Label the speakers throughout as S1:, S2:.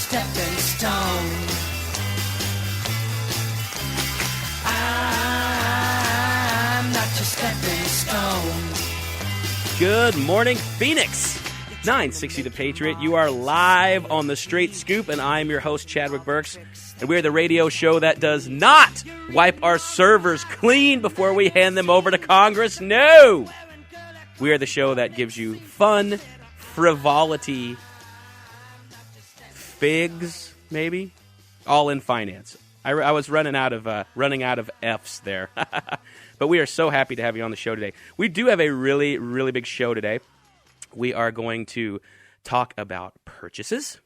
S1: stepping stone. I'm not your stepping stone.
S2: Good morning, Phoenix. 960 The Patriot. You are live on the Straight Scoop, and I'm your host, Chadwick Burks. And we're the radio show that does not wipe our servers clean before we hand them over to Congress. No! We are the show that gives you fun, frivolity, figs, maybe, all in finance. I was running out of F's there. But we are so happy to have you on the show today. We do have a really, really big show today. We are going to talk about purchases.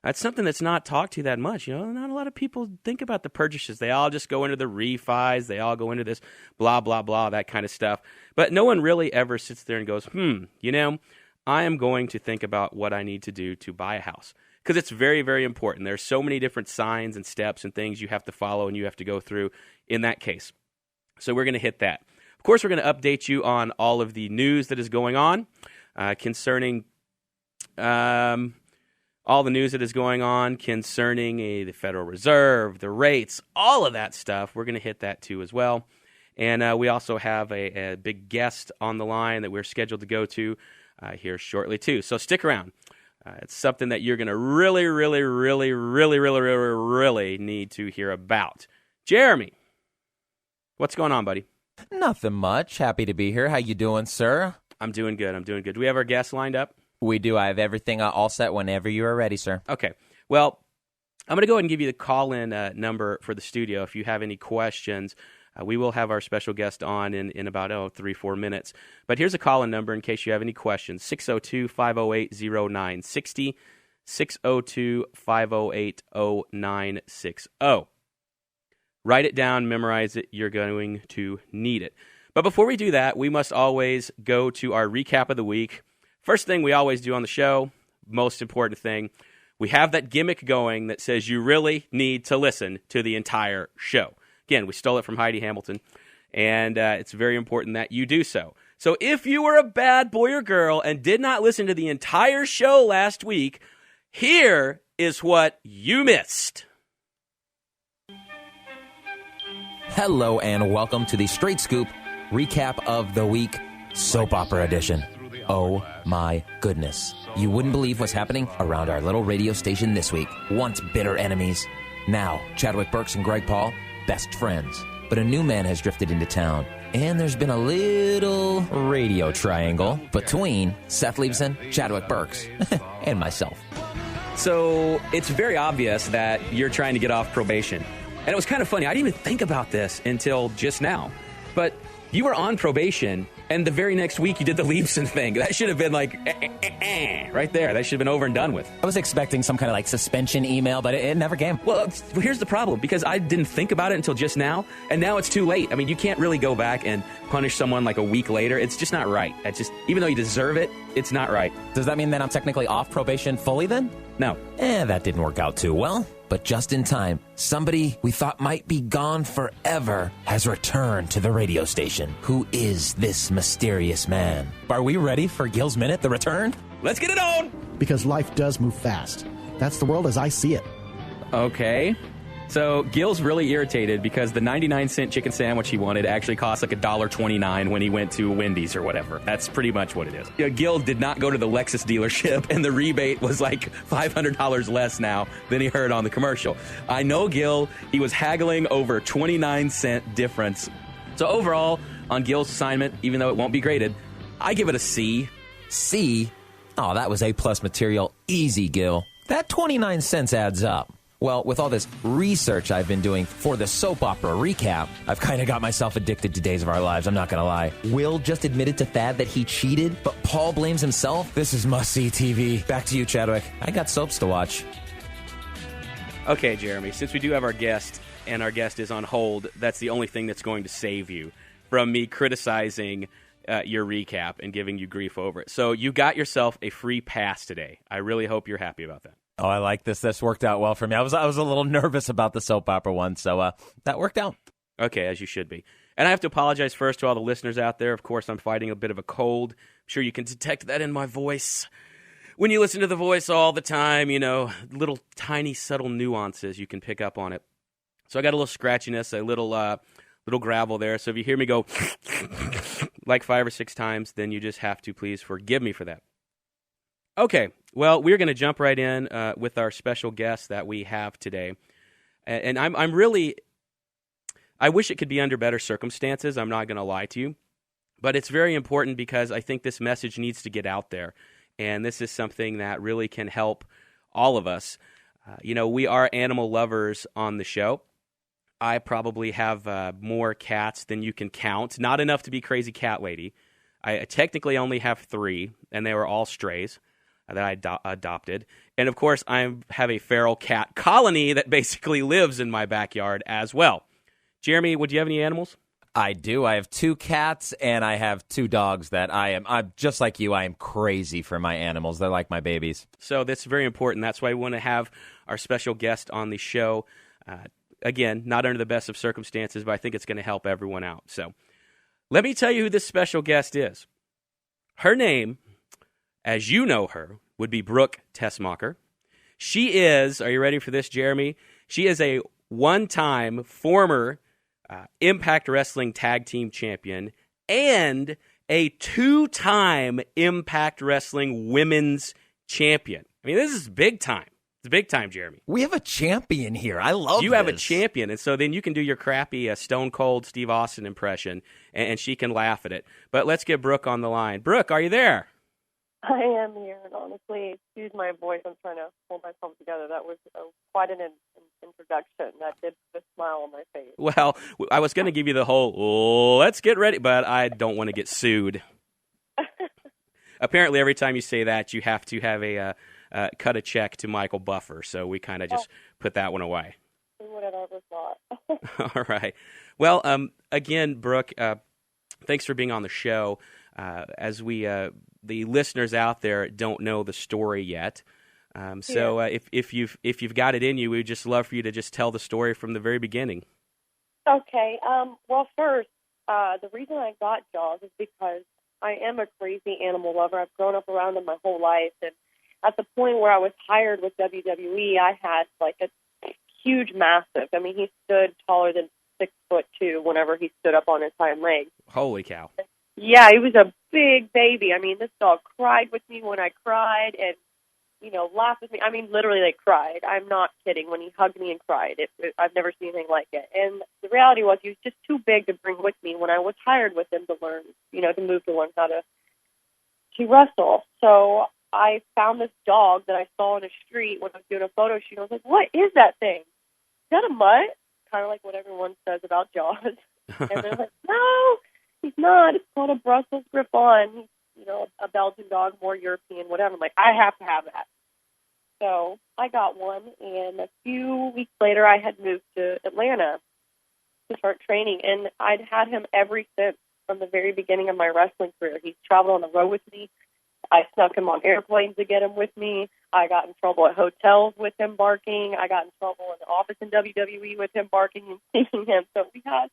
S2: That's something that's not talked to that much. You know, not a lot of people think about the purchases. They all just go into the refis. They all go into this blah, blah, blah, that kind of stuff. But no one really ever sits there and goes, you know, I am going to think about what I need to do to buy a house. Because it's very, very important. There's so many different signs and steps and things you have to follow and you have to go through in that case. So we're going to hit that. Of course, we're going to update you on all of the news that is going on concerning all the news that is going on concerning the Federal Reserve, the rates, all of that stuff. We're going to hit that too as well. And we also have a big guest on the line that we're scheduled to go to here shortly too. So stick around. It's something that you're going to really, really, really, really, really, really, really need to hear about. Jeremy, what's going on, buddy?
S3: Nothing much. Happy to be here. How you doing, sir?
S2: I'm doing good. Do we have our guests lined up?
S3: We do. I have everything all set whenever you are ready, sir.
S2: Okay. Well, I'm going to go ahead and give you the call-in number for the studio. If you have any questions, we will have our special guest on in about 3-4 minutes. But here's a call-in number in case you have any questions. 602-508-0960. 602-508-0960. Write it down, memorize it. You're going to need it. But before we do that, we must always go to our recap of the week. First thing we always do on the show, most important thing, we have that gimmick going that says you really need to listen to the entire show. Again, we stole it from Heidi Hamilton, and it's very important that you do so. So if you were a bad boy or girl and did not listen to the entire show last week, here is what you missed.
S3: Hello and welcome to the Straight Scoop Recap of the Week Soap Opera Edition. Oh my goodness. You wouldn't believe what's happening around our little radio station this week. Once bitter enemies, now Chadwick Burks and Greg Paul, best friends. But a new man has drifted into town, and there's been a little radio triangle between Seth Leibson, Chadwick Burks, and myself.
S2: So it's very obvious that you're trying to get off probation. And it was kind of funny. I didn't even think about this until just now. But you were on probation, and the very next week you did the Leibson thing. That should have been like, right there. That should have been over and done with.
S3: I was expecting some kind of like suspension email, but it never came.
S2: Well, here's the problem. Because I didn't think about it until just now, and now it's too late. I mean, you can't really go back and punish someone like a week later. It's just not right. It's just, even though you deserve it, it's not right.
S3: Does that mean that I'm technically off probation fully then?
S2: No.
S3: That didn't work out too well. But just in time, somebody we thought might be gone forever has returned to the radio station. Who is this mysterious man? Are we ready for Gil's Minute, the return?
S2: Let's get it on!
S4: Because life does move fast. That's the world as I see it.
S2: Okay. So Gil's really irritated because the 99-cent chicken sandwich he wanted actually cost like $1.29 when he went to Wendy's or whatever. That's pretty much what it is. You know, Gil did not go to the Lexus dealership, and the rebate was like $500 less now than he heard on the commercial. I know Gil, he was haggling over 29-cent difference. So overall, on Gil's assignment, even though it won't be graded, I give it a C.
S3: C? Oh, that was A-plus material. Easy, Gil. That 29 cents adds up. Well, with all this research I've been doing for the soap opera recap, I've kind of got myself addicted to Days of Our Lives, I'm not going to lie. Will just admitted to Thad that he cheated, but Paul blames himself. This is must-see TV. Back to you, Chadwick. I got soaps to watch.
S2: Okay, Jeremy, since we do have our guest, and our guest is on hold, that's the only thing that's going to save you from me criticizing your recap and giving you grief over it. So you got yourself a free pass today. I really hope you're happy about that.
S3: Oh, I like this. This worked out well for me. I was a little nervous about the soap opera one, so that worked out.
S2: Okay, as you should be. And I have to apologize first to all the listeners out there. Of course, I'm fighting a bit of a cold. I'm sure you can detect that in my voice. when you listen to the voice all the time, little tiny subtle nuances, you can pick up on it. So I got a little scratchiness, a little gravel there. So if you hear me go like 5 or 6 times, then you just have to please forgive me for that. Okay, well, we're going to jump right in with our special guest that we have today. And I'm really, I wish it could be under better circumstances. I'm not going to lie to you. But it's very important because I think this message needs to get out there. And this is something that really can help all of us. We are animal lovers on the show. I probably have more cats than you can count. Not enough to be crazy cat lady. I technically only have 3, and they were all strays that I adopted. And, of course, I have a feral cat colony that basically lives in my backyard as well. Jeremy, would you have any animals?
S3: I do. I have 2 cats, and I have 2 dogs that I'm just like you. I am crazy for my animals. They're like my babies.
S2: So that's very important. That's why we want to have our special guest on the show. Again, not under the best of circumstances, but I think it's going to help everyone out. So let me tell you who this special guest is. Her name, as you know her, would be Brooke Tessmacher. She is, are you ready for this, Jeremy? She is a one-time former Impact Wrestling Tag Team Champion and a 2-time Impact Wrestling Women's Champion. I mean, this is big time. It's big time, Jeremy.
S3: We have a champion here. I love
S2: You
S3: this.
S2: have a champion, and so then you can do your crappy Stone Cold Steve Austin impression, and she can laugh at it. But let's get Brooke on the line. Brooke, are you there?
S5: I am here, and honestly, excuse my voice. I'm trying to hold myself together. That was quite an introduction. That did put a smile on my face.
S2: Well, I was going to give you the whole, let's get ready, but I don't want to get sued. Apparently, every time you say that, you have to have a cut a check to Michael Buffer, so we kind of just put that one away.
S5: Who would have ever thought?
S2: All right. Well, again, Brooke, thanks for being on the show. As we, the listeners out there don't know the story yet, so if you've got it in you, we'd just love for you to just tell the story from the very beginning.
S5: Okay. Well, first, the reason I got Jawz is because I am a crazy animal lover. I've grown up around them my whole life, and at the point where I was hired with WWE, I had like a huge mastiff. I mean, he stood taller than 6'2" whenever he stood up on his hind legs.
S2: Holy cow.
S5: Yeah, he was a big baby. I mean, this dog cried with me when I cried and, laughed with me. I mean, literally, they cried. I'm not kidding. When he hugged me and cried, I've never seen anything like it. And the reality was he was just too big to bring with me when I was hired with him to learn, to move to learn how to wrestle. So I found this dog that I saw on the street when I was doing a photo shoot. I was like, what is that thing? Is that a mutt? Kind of like what everyone says about Jawz. And they're like, no, he's not. It's called a Brussels Griffon. He's, a Belgian dog, more European, whatever. I'm like, I have to have that. So I got one, and a few weeks later, I had moved to Atlanta to start training, and I'd had him ever since from the very beginning of my wrestling career. He's traveled on the road with me. I snuck him on airplanes to get him with me. I got in trouble at hotels with him barking. I got in trouble in the office in WWE with him barking and seeing him. So we had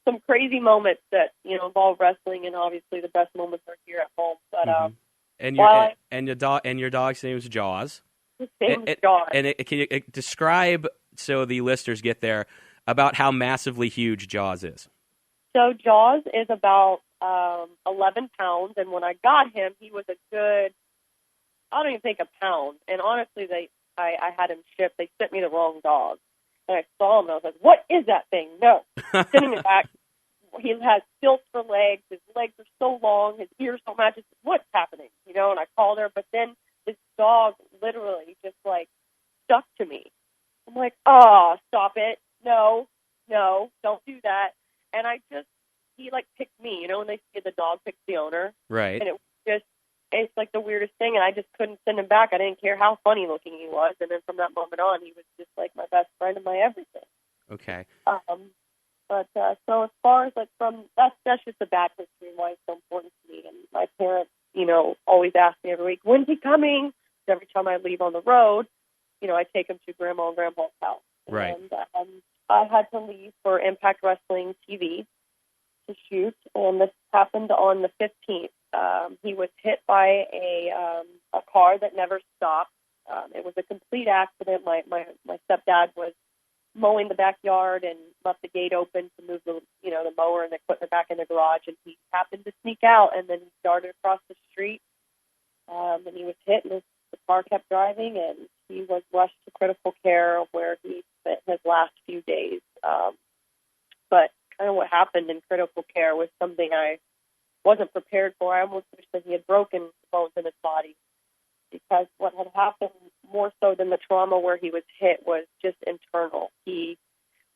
S5: some crazy moments that, involve wrestling, and obviously the best moments are here at home. But
S2: and your dog's name is Jawz.
S5: His name is Jawz.
S2: And can you describe, so the listeners get there, about how massively huge Jawz is?
S5: So Jawz is about 11 pounds, and when I got him, he was a good, I don't even think a pound. And honestly, I had him shipped. They sent me the wrong dog. And I saw him, and I was like, what is that thing? No. Sending it back. He has stilts for legs. His legs are so long. His ears don't match. What's happening? And I called her, but then this dog literally just, stuck to me. I'm like, oh, stop it. No, don't do that. And he picked me, when they say the dog picks the owner.
S2: Right.
S5: And it's like the weirdest thing, and I just couldn't send him back. I didn't care how funny looking he was. And then from that moment on, he was just like my best friend and my everything.
S2: Okay.
S5: But so as far as that's just the back history and why it's so important to me. And my parents, always ask me every week, when's he coming? Every time I leave on the road, I take him to Grandma and Grandpa's house.
S2: Right.
S5: And I had to leave for Impact Wrestling TV to shoot, and this happened on the 15th He was hit by a car that never stopped. It was a complete accident. My stepdad was mowing the backyard and left the gate open to move the mower and the equipment back in the garage, and he happened to sneak out, and then he started across the street, and he was hit, and the car kept driving, and he was rushed to critical care where he spent his last few days. But kind of what happened in critical care was something I wasn't prepared for. I almost wish that he had broken bones in his body, because what had happened more so than the trauma where he was hit was just internal. He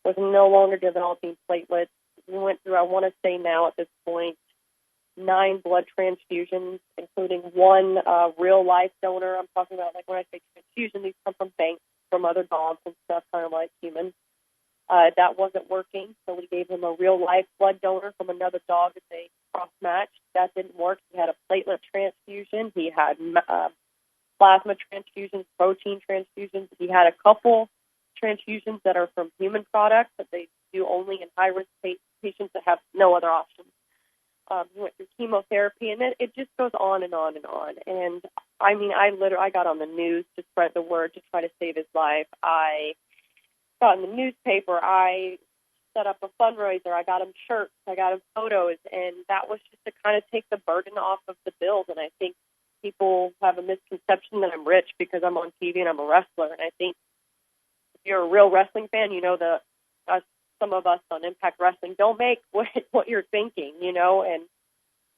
S5: was no longer developing platelets. We went through, I want to say now at this point, 9 blood transfusions, including 1 real-life donor. I'm talking about, like, when I say transfusion, these come from banks, from other dogs and stuff, kind of like humans. That wasn't working, so we gave him a real-life blood donor from another dog that they cross-matched. That didn't work. He had a platelet transfusion. He had plasma transfusions, protein transfusions. He had a couple transfusions that are from human products that they do only in high-risk patients that have no other options. He went through chemotherapy, and then it just goes on and on and on. And, I mean, I got on the news to spread the word to try to save his life. I got in the newspaper. I set up a fundraiser. I got him shirts. I got him photos. And that was just to kind of take the burden off of the bills. And I think people have a misconception that I'm rich because I'm on TV and I'm a wrestler. And I think if you're a real wrestling fan, you know some of us on Impact Wrestling don't make what you're thinking, and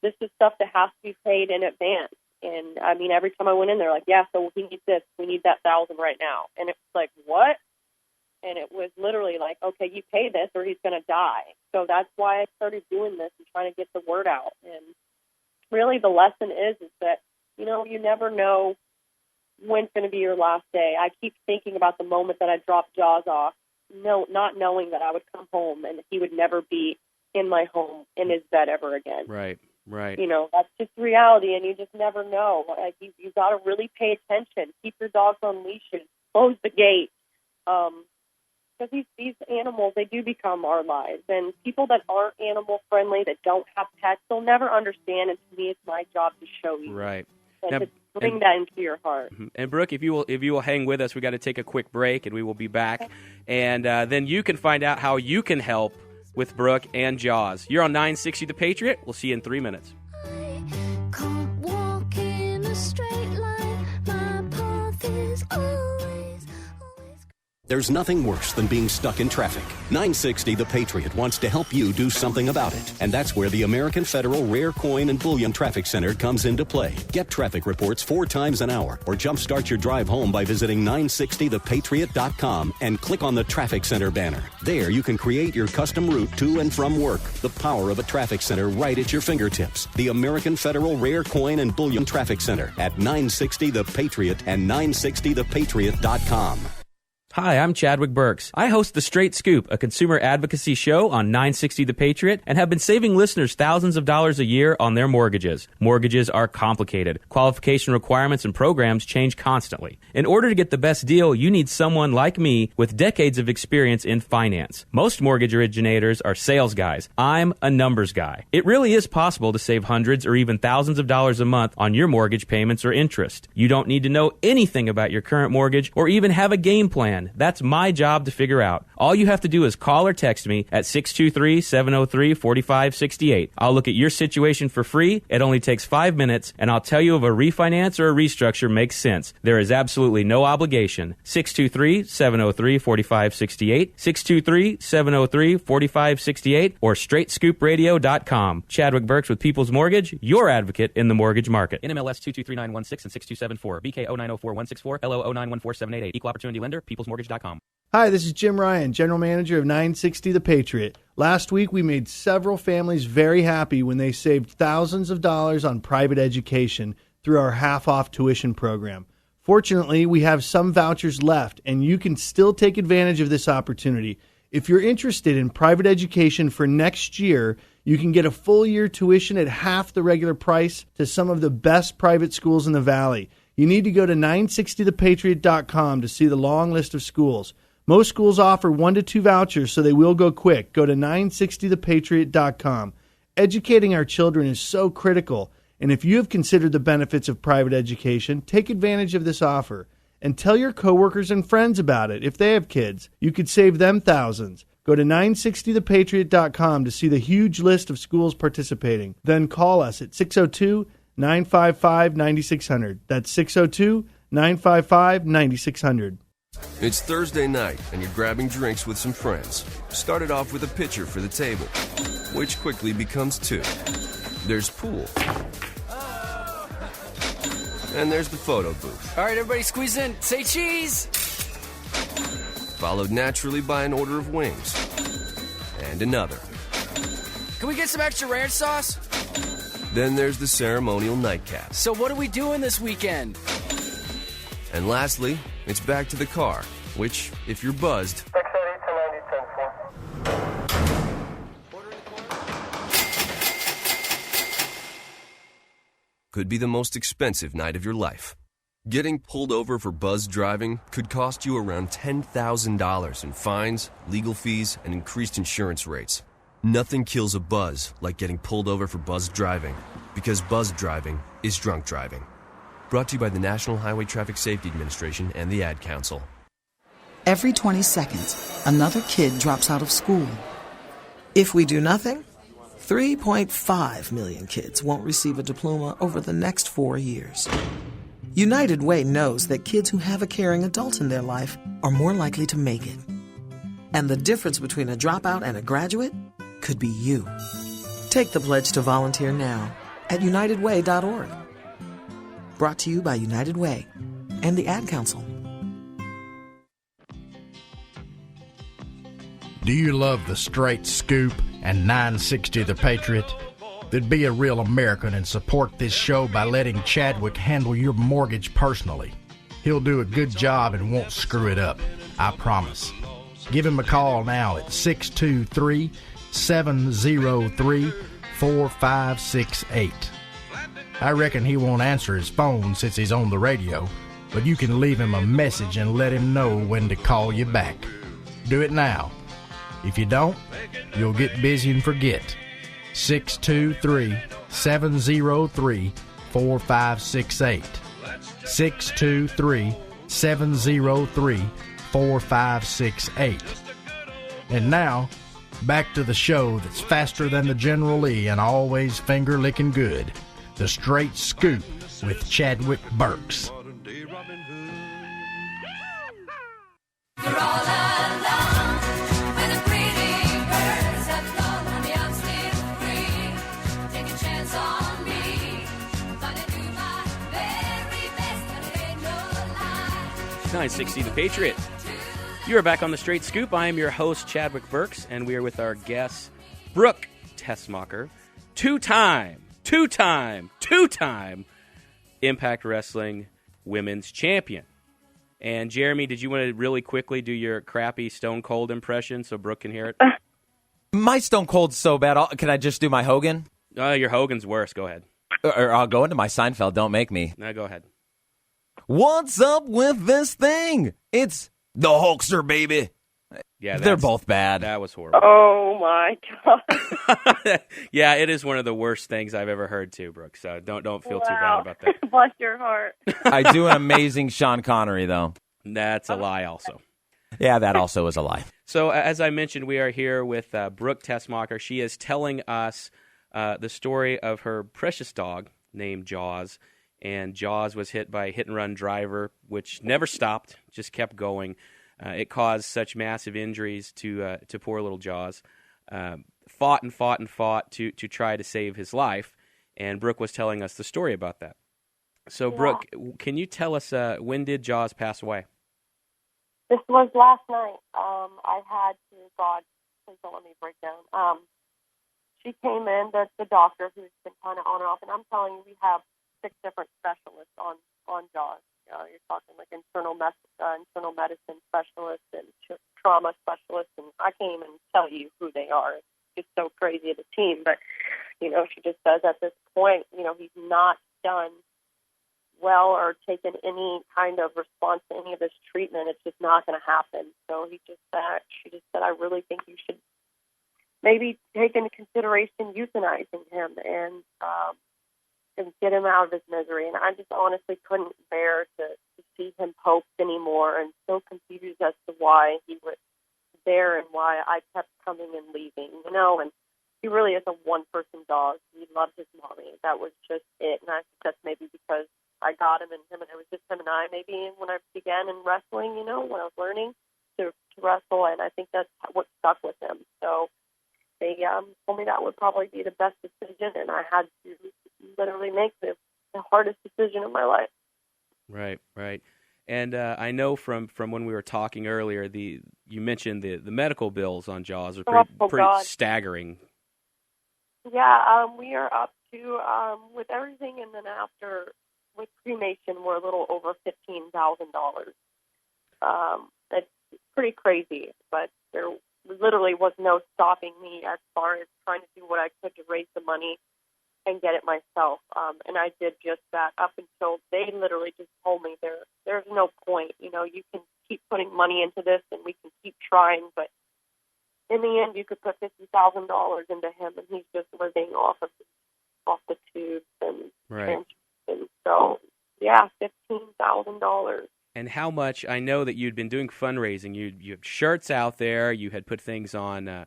S5: this is stuff that has to be paid in advance. And, I mean, every time I went in there, like, yeah, so he needs this. We need that 1,000 right now. And it's like, what? And it was literally like, okay, you pay this or he's going to die. So that's why I started doing this and trying to get the word out. And really the lesson is that, you never know when's going to be your last day. I keep thinking about the moment that I dropped Jawz off, not knowing that I would come home and he would never be in my home in his bed ever again.
S2: Right.
S5: That's just reality, and you just never know. Like, you got to really pay attention. Keep your dogs on leashes. Close the gate. Because these animals, they do become our lives. And people that aren't animal-friendly, that don't have pets, they'll never understand, and to me, it's my job to show you.
S2: Right.
S5: And to bring that into your heart.
S2: And Brooke, if you will hang with us, we got to take a quick break, and we will be back. And then you can find out how you can help with Brooke and Jawz. You're on 960 The Patriot. We'll see you in 3 minutes.
S1: I can't walk in a straight line. My path is always.
S6: There's nothing worse than being stuck in traffic. 960 The Patriot wants to help you do something about it. And that's where the American Federal Rare Coin and Bullion Traffic Center comes into play. Get traffic reports 4 times an hour or jumpstart your drive home by visiting 960thepatriot.com and click on the Traffic Center banner. There you can create your custom route to and from work. The power of a traffic center right at your fingertips. The American Federal Rare Coin and Bullion Traffic Center at 960 The Patriot and 960thepatriot.com.
S2: Hi, I'm Chadwick Burks. I host The Straight Scoop, a consumer advocacy show on 960 The Patriot, and have been saving listeners thousands of dollars a year on their mortgages. Mortgages are complicated. Qualification requirements and programs change constantly. In order to get the best deal, you need someone like me with decades of experience in finance. Most mortgage originators are sales guys. I'm a numbers guy. It really is possible to save hundreds or even thousands of dollars a month on your mortgage payments or interest. You don't need to know anything about your current mortgage or even have a game plan. That's my job to figure out. All you have to do is call or text me at 623-703-4568. I'll look at your situation for free. It only takes 5 minutes, and I'll tell you if a refinance or a restructure makes sense. There is absolutely no obligation. 623-703-4568, 623-703-4568, or straightscoopradio.com. Chadwick Burks with People's Mortgage, your advocate in the mortgage market. NMLS 223916 and 6274, BK 0904164, LO 0914788. Equal Opportunity Lender, peoplesmortgage.com.
S7: Hi, this is Jim Ryan, General Manager of 960 The Patriot. Last week, we made several families very happy when they saved thousands of dollars on private education through our half-off tuition program. Fortunately, we have some vouchers left, and you can still take advantage of this opportunity. If you're interested in private education for next year, you can get a full year tuition at half the regular price to some of the best private schools in the Valley. You need to go to 960thepatriot.com to see the long list of schools. Most schools offer 1 to 2 vouchers, so they will go quick. Go to 960thepatriot.com. Educating our children is so critical, And if you have considered the benefits of private education, take advantage of this offer and tell your coworkers and friends about it. If they have kids, you could save them thousands. Go to 960thepatriot.com to see the huge list of schools participating. Then call us at 602-955-9600. That's 602-955-9600.
S8: It's Thursday night, and you're grabbing drinks with some friends. Started off with a pitcher for the table, which quickly becomes two. There's pool. And there's the photo booth.
S9: All right, everybody squeeze in. Say cheese.
S8: Followed naturally by an order of wings. And another.
S9: Can we get some extra ranch sauce?
S8: Then there's the ceremonial nightcap.
S9: So what are we doing this weekend?
S8: And lastly, it's back to the car, which, if you're buzzed, could be the most expensive night of your life. Getting pulled over for buzz driving could cost you around $10,000 in fines, legal fees, and increased insurance rates. Nothing kills a buzz like getting pulled over for buzz driving, because buzz driving is drunk driving. Brought to you by the National Highway Traffic Safety Administration and the Ad Council.
S10: Every 20 seconds, another kid drops out of school. If we do nothing, 3.5 million kids won't receive a diploma over the next 4 years. United Way knows that kids who have a caring adult in their life are more likely to make it. And the difference between a dropout and a graduate could be you. Take the pledge to volunteer now at unitedway.org. Brought to you by United Way and the Ad Council.
S11: Do you love the Straight Scoop and 960 The Patriot? Then be a real American and support this show by letting Chadwick handle your mortgage personally. He'll do a good job and won't screw it up, I promise. Give him a call now at 623-703-4568. I reckon he won't answer his phone since he's on the radio, but you can leave him a message and let him know when to call you back. Do it now. If you don't, you'll get busy and forget. 623-703-4568. 623-703-4568. And now, back to the show that's faster than the General Lee and always finger-licking good. The Straight Scoop with Chadwick Burks.
S2: It's 960 The Patriot. You are back on The Straight Scoop. I am your host, Chadwick Burks, and we are with our guest, Brooke Tessmacher, two-time Impact Wrestling Women's Champion. And Jeremy, did you want to really quickly do your crappy Stone Cold impression so Brooke can hear it?
S3: My Stone Cold's so bad. Can I just do my Hogan?
S2: Your Hogan's worse. Go ahead.
S3: Or I'll go into my Seinfeld. Don't make me.
S2: No, go ahead.
S3: What's up with this thing? It's the Hulkster, baby.
S2: Yeah,
S3: they're both bad.
S2: That was horrible.
S5: Oh, my God.
S2: Yeah, it is one of the worst things I've ever heard, too, Brooke. So don't feel too bad about that.
S5: Bless your heart.
S3: I do an amazing Sean Connery, though.
S2: That's a lie also.
S3: Yeah, that also is a lie.
S2: So as I mentioned, we are here with Brooke Tessmacher. She is telling us the story of her precious dog named Jawz. And Jawz was hit by a hit-and-run driver, which never stopped, just kept going. It caused such massive injuries to poor little Jawz. Fought to try to save his life, and Brooke was telling us the story about that. So, Brooke, can you tell us when did Jawz pass away?
S5: This was last night. I had to, God, please don't let me break down. She came in, the doctor who's been kind of on and off, and I'm telling you, we have 6 different specialists on Jawz. You're talking like internal medicine specialists and trauma specialists, and I can't even tell you who they are. It's just so crazy of a team. But, she just says at this point, he's not done well or taken any kind of response to any of this treatment. It's just not going to happen. So she just said, I really think you should maybe take into consideration euthanizing him. And and get him out of his misery. And I just honestly couldn't bear to see him poked anymore, and so confused as to why he was there and why I kept coming and leaving, and he really is a one-person dog. He loves his mommy. That was just it. And I think that's maybe because I got him, and it was just him and I maybe when I began in wrestling, when I was learning to wrestle, and I think that's what stuck with him. So they told me that would probably be the best decision, and I had to literally make the hardest decision of my life.
S2: Right. And I know from when we were talking earlier, you mentioned the medical bills on Jawz are pretty staggering.
S5: Yeah, we are up to, with everything, and then after, with cremation, we're a little over $15,000. It's pretty crazy, but there literally was no stopping me as far as trying to do what I could to raise the money and get it myself. And I did just that up until they literally just told me there's no point. You can keep putting money into this and we can keep trying, but in the end, you could put $50,000 into him, and he's just living off the tubes and so $15,000.
S2: And how much? I know that you'd been doing fundraising. You had shirts out there. You had put things on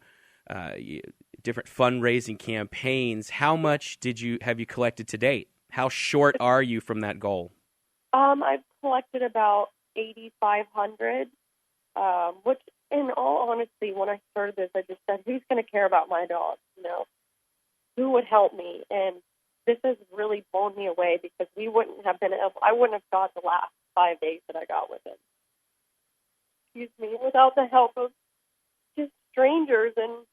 S2: different fundraising campaigns. How much have you collected to date? How short are you from that goal?
S5: I've collected about $8,500, which, in all honesty, when I started this, I just said, who's going to care about my dog? Who would help me? And this has really blown me away because I wouldn't have got the last 5 days that I got with him. Without the help of just strangers and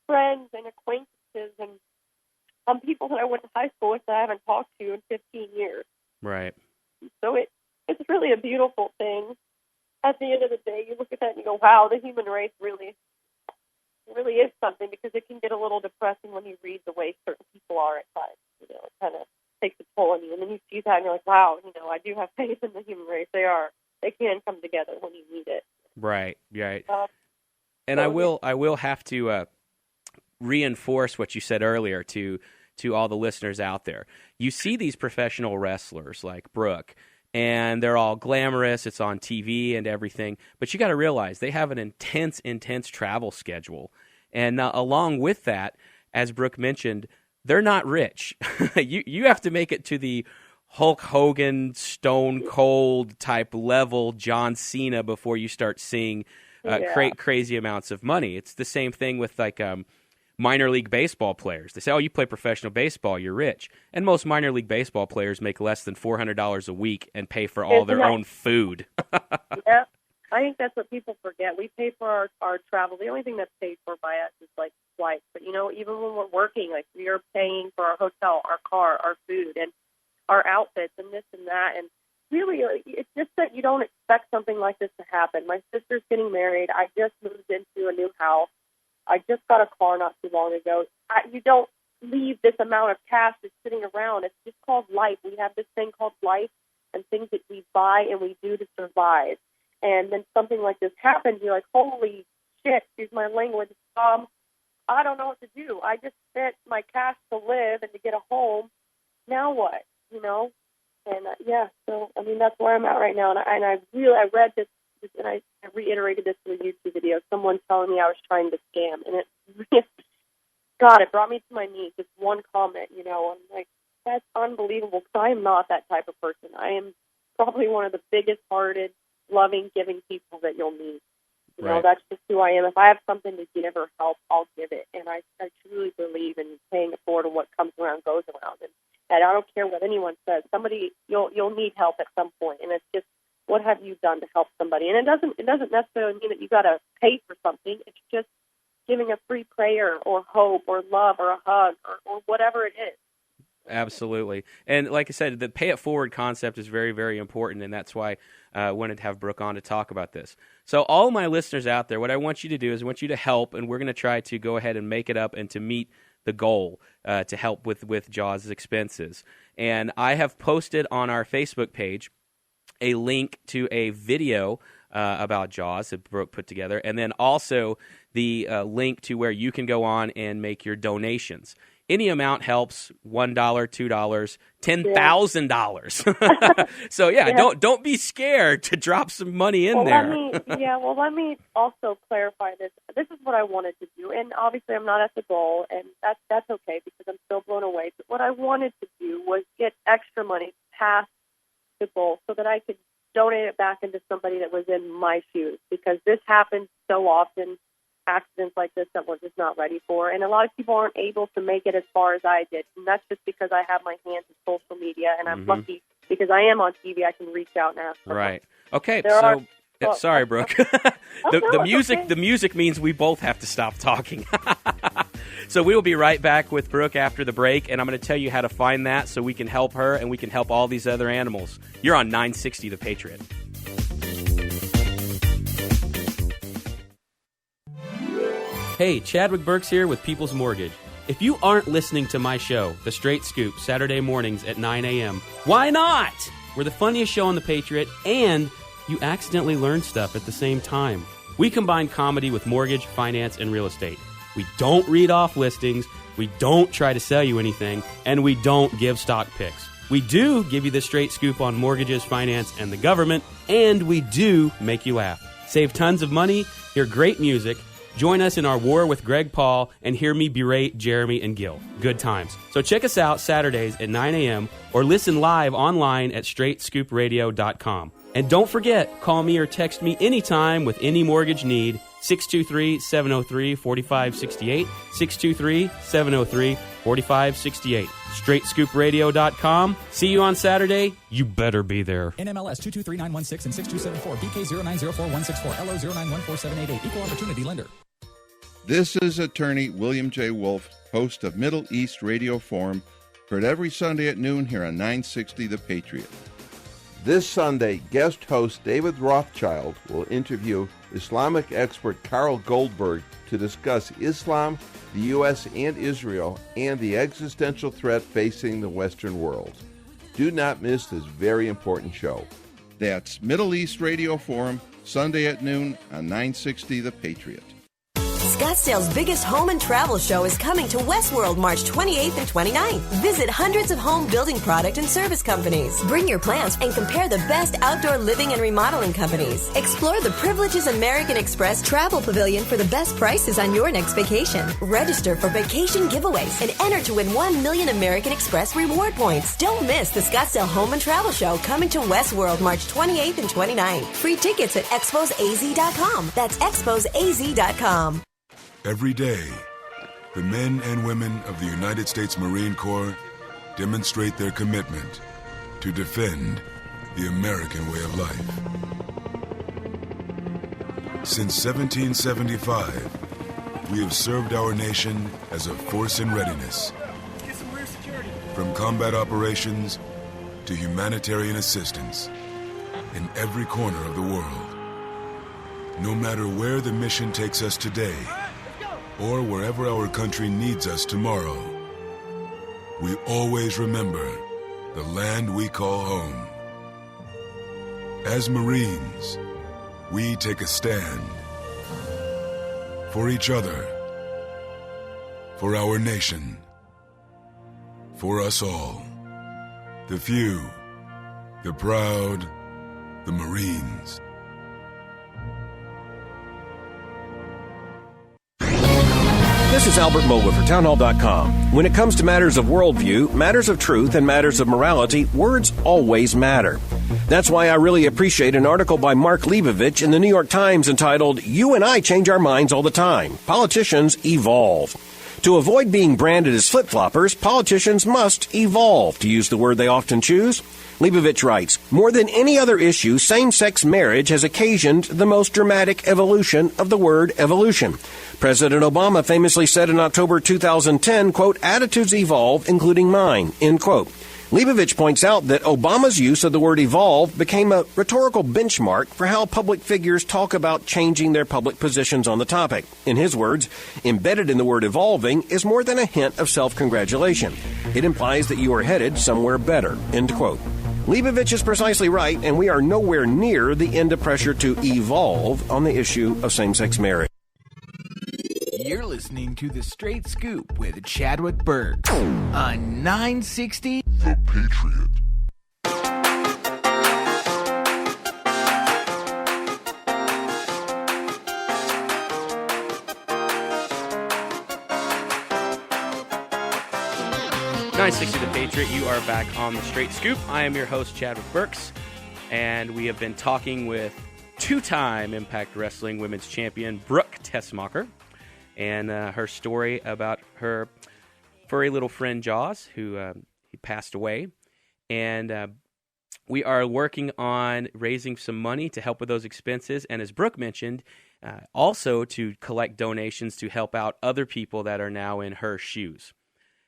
S5: friends and acquaintances and some people that I went to high school with that I haven't talked to in 15 years.
S2: Right.
S5: So it's really a beautiful thing. At the end of the day, you look at that and you go, wow, the human race really is something, because it can get a little depressing when you read the way certain people are at times. It kind of takes a toll on you. And then you see that and you're like, wow, I do have faith in the human race. They can come together when you need it.
S2: Right. And I will have to reinforce what you said earlier to all the listeners out there. You see these professional wrestlers like Brooke, and they're all glamorous. It's on TV and everything. But you got to realize they have an intense travel schedule. And along with that, as Brooke mentioned, they're not rich. You have to make it to the Hulk Hogan, Stone Cold type level John Cena before you start seeing crazy amounts of money. It's the same thing with minor league baseball players. They say, oh, you play professional baseball, you're rich. And most minor league baseball players make less than $400 a week and pay for all their own food.
S5: Yeah, I think that's what people forget. We pay for our travel. The only thing that's paid for by us is like flights. But, even when we're working, like we are paying for our hotel, our car, our food, and our outfits and this and that. And really, it's just that you don't expect something like this to happen. My sister's getting married. I just moved into a new house. I just got a car not too long ago. You don't leave this amount of cash just sitting around. It's just called life. We have this thing called life and things that we buy and we do to survive. And then something like this happens, you're like, holy shit, excuse my language. I don't know what to do. I just spent my cash to live and to get a home. Now what? And so that's where I'm at right now. And I read this, and I reiterated this in a YouTube video. Someone telling me I was trying to scam, and it brought me to my knees. Just one comment, I'm like, that's unbelievable. Because I am not that type of person. I am probably one of the biggest-hearted, loving, giving people that you'll meet. That's just who I am. If I have something to give or help, I'll give it. And I truly believe in paying it forward, and what comes around goes around. And I don't care what anyone says. You'll need help at some point, and it's just, what have you done to help somebody? And it doesn't necessarily mean that you got to pay for something. It's just giving a free prayer or hope or love or a hug or whatever it is.
S2: Absolutely. And like I said, the pay it forward concept is very, very important, and that's why I wanted to have Brooke on to talk about this. So all my listeners out there, what I want you to do is I want you to help, and we're going to try to go ahead and make it up and to meet the goal to help with Jawz's expenses. And I have posted on our Facebook page a link to a video about Jawz that Brooke put together, and then also the link to where you can go on and make your donations. Any amount helps. $1, $2, $10,000. So don't be scared to drop some money in there.
S5: Let me also clarify this. This is what I wanted to do, and obviously I'm not at the goal, and that's okay because I'm still blown away. But what I wanted to do was get extra money past the goal so that I could donate it back into somebody that was in my shoes, because this happens so often. Accidents like this that we're just not ready for, and a lot of people aren't able to make it as far as I did, and that's just because I have my hands in social media, and I'm lucky because I am on TV. I can reach out and ask.
S2: Right. Okay.
S5: Well,
S2: sorry, Brooke. The music means we both have to stop talking. So we will be right back with Brooke after the break, and I'm going to tell you how to find that so we can help her and we can help all these other animals. You're on 960 The Patriot. Hey, Chadwick Burks here with People's Mortgage. If you aren't listening to my show, The Straight Scoop, Saturday mornings at 9 a.m., why not? We're the funniest show on The Patriot, and you accidentally learn stuff at the same time. We combine comedy with mortgage, finance, and real estate. We don't read off listings, we don't try to sell you anything, and we don't give stock picks. We do give you the straight scoop on mortgages, finance, and the government, and we do make you laugh. Save tons of money, hear great music, join us in our war with Greg Paul, and hear me berate Jeremy and Gil. Good times. So check us out Saturdays at 9 a.m. or listen live online at straightscoopradio.com. And don't forget, call me or text me anytime with any mortgage need, 623-703-4568, 623-703-4568. StraightScoopRadio.com. See you on Saturday. You better be there.
S12: NMLS 223916 and 6274. BK0904164. LO 0914788. Equal Opportunity Lender.
S13: This is attorney William J. Wolf, host of Middle East Radio Forum, heard every Sunday at noon here on 960 The Patriot. This Sunday, guest host David Rothschild will interview Islamic expert Carl Goldberg to discuss Islam, the U.S. and Israel, and the existential threat facing the Western world. Do not miss this very important show. That's Middle East Radio Forum, Sunday at noon on 960 The Patriot.
S14: Scottsdale's biggest home and travel show is coming to Westworld March 28th and 29th. Visit hundreds of home building product and service companies. Bring your plans and compare the best outdoor living and remodeling companies. Explore the Privileges American Express Travel Pavilion for the best prices on your next vacation. Register for vacation giveaways and enter to win 1 million American Express reward points. Don't miss the Scottsdale Home and Travel Show coming to Westworld March 28th and 29th. Free tickets at exposaz.com. That's exposaz.com.
S15: Every day, the men and women of the United States Marine Corps demonstrate their commitment to defend the American way of life. Since 1775, we have served our nation as a force in readiness. From combat operations to humanitarian assistance in every corner of the world. No matter where the mission takes us today, or wherever our country needs us tomorrow, we always remember the land we call home. As Marines, we take a stand for each other, for our nation, for us all. The few, the proud, the Marines.
S16: This is Albert Moga for townhall.com. When it comes to matters of worldview, matters of truth, and matters of morality, words always matter. That's why I really appreciate an article by Mark Leibovich in the New York Times entitled, "You and I Change Our Minds All the Time. Politicians Evolve." To avoid being branded as flip-floppers, politicians must evolve, to use the word they often choose. Leibovich writes, "More than any other issue, same-sex marriage has occasioned the most dramatic evolution of the word evolution. President Obama famously said in October 2010, quote, 'Attitudes evolve, including mine,' end quote." Leibovich points out that Obama's use of the word evolve became a rhetorical benchmark for how public figures talk about changing their public positions on the topic. In his words, embedded in the word evolving is more than a hint of self-congratulation. It implies that you are headed somewhere better, end quote. Leibovich is precisely right, and we are nowhere near the end of pressure to evolve on the issue of same-sex marriage.
S17: You're listening listening to The Straight Scoop with Chadwick Burks on 960 The Patriot.
S2: .960 The Patriot, you are back on The Straight Scoop. I am your host, Chadwick Burks, and we have been talking with two-time Impact Wrestling Women's Champion Brooke Tessmacher and her story about her furry little friend Jawz, who he passed away. And we are working on raising some money to help with those expenses, and as Brooke mentioned, also to collect donations to help out other people that are now in her shoes.